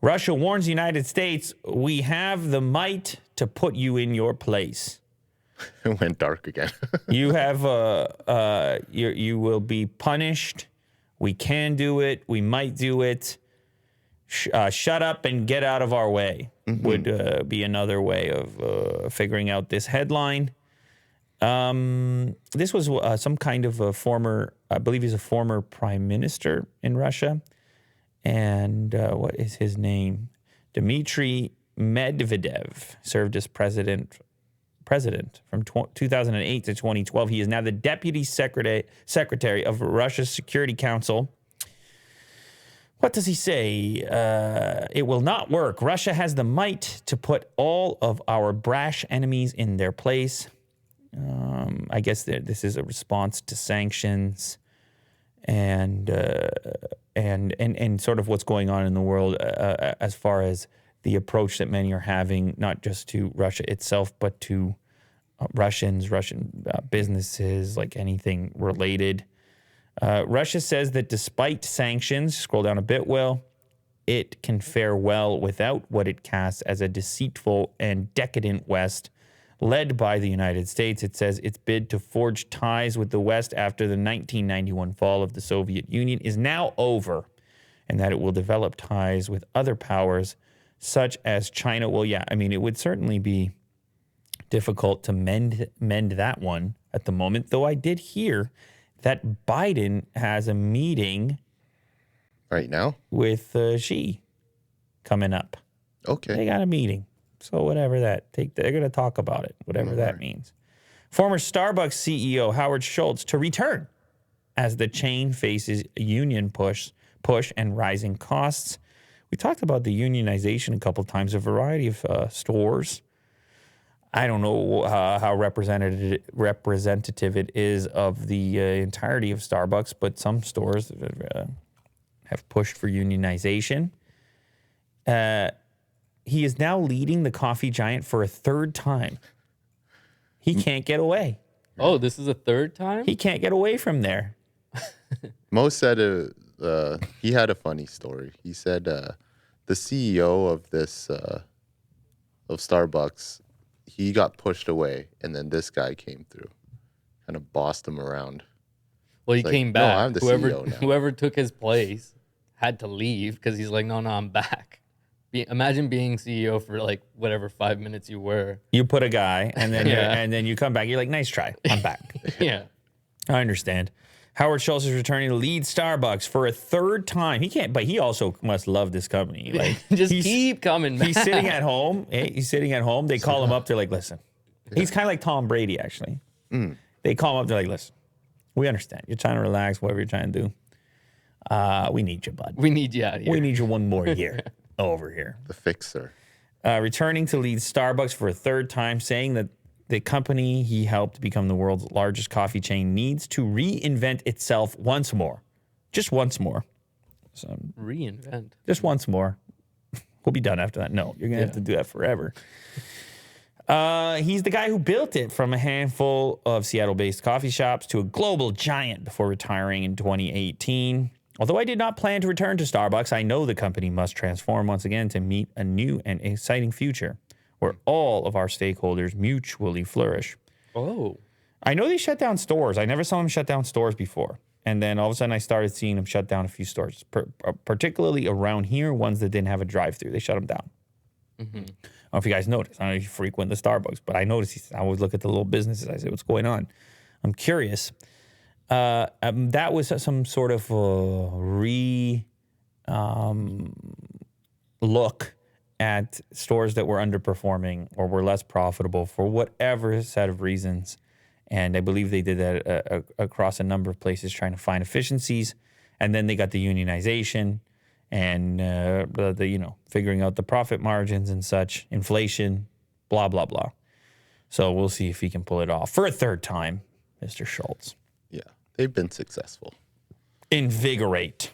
Russia warns the United States, we have the might to put you in your place. It went dark again. You have, you will be punished. We can do it. We might do it. Shut up and get out of our way would be another way of figuring out this headline. This was some kind of a former, I believe he's a former prime minister in Russia. And what is his name? Dmitry Medvedev served as president from 2008 to 2012. He is now the deputy secretary of Russia's Security Council. What does he say? It will not work. Russia has the might to put all of our brash enemies in their place. I guess this is a response to sanctions and sort of what's going on in the world as far as the approach that many are having, not just to Russia itself, but to Russian businesses, like anything related. Russia says that despite sanctions, scroll down a bit, Will, it can fare well without what it casts as a deceitful and decadent West led by the United States. It says its bid to forge ties with the West after the 1991 fall of the Soviet Union is now over, and that it will develop ties with other powers such as China. Well, yeah, I mean, it would certainly be difficult to mend that one at the moment, though I did hear that Biden has a meeting Right now? with Xi coming up. Okay. They got a meeting. So whatever they're going to talk about it, whatever that means. Former Starbucks CEO Howard Schultz to return as the chain faces union push and rising costs. We talked about the unionization a couple of times, a variety of stores. I don't know how representative it is of the entirety of Starbucks, but some stores have pushed for unionization. He is now leading the coffee giant for a third time. He can't get away. Oh, this is a third time? He can't get away from there. Mo said he had a funny story. He said the CEO of this of Starbucks, he got pushed away, and then this guy came through, kind of bossed him around. Well, he It's like, came "No, back. I'm the CEO now." Whoever took his place had to leave because he's like, no, I'm back. Imagine being CEO for like whatever 5 minutes you were. You put a guy, and then Yeah. and then you come back. You're like, nice try. I'm back. Yeah. I understand. Howard Schultz is returning to lead Starbucks for a third time. He can't, but he also must love this company. Like, Just keep coming back. he's sitting at home. He's sitting at home. They call him up. They're like, listen. He's kind of like Tom Brady, actually. They call him up. They're like, listen, we understand. You're trying to relax, whatever you're trying to do. We need you, bud. We need you out of here. We need you one more year over here. The fixer. Returning to lead Starbucks for a third time, saying that the company he helped become the world's largest coffee chain needs to reinvent itself once more. Just once more. So, Reinvent. just once more. We'll be done after that. No, you're going to have to do that forever. He's the guy who built it from a handful of Seattle-based coffee shops to a global giant before retiring in 2018. Although I did not plan to return to Starbucks, I know the company must transform once again to meet a new and exciting future where all of our stakeholders mutually flourish. Oh. I know they shut down stores. I never saw them shut down stores before. And then all of a sudden I started seeing them shut down a few stores, particularly around here, ones that didn't have a drive-through. They shut them down. I don't know if you guys noticed. I don't know if you frequent the Starbucks, but I noticed. I always look at the little businesses. I say, what's going on? I'm curious. That was some sort of look at stores that were underperforming or were less profitable for whatever set of reasons. And I believe they did that across a number of places trying to find efficiencies. And then they got the unionization and figuring out the profit margins and such, inflation, blah, blah, blah. So we'll see if he can pull it off for a third time, Mr. Schultz. Yeah, they've been successful. Invigorate.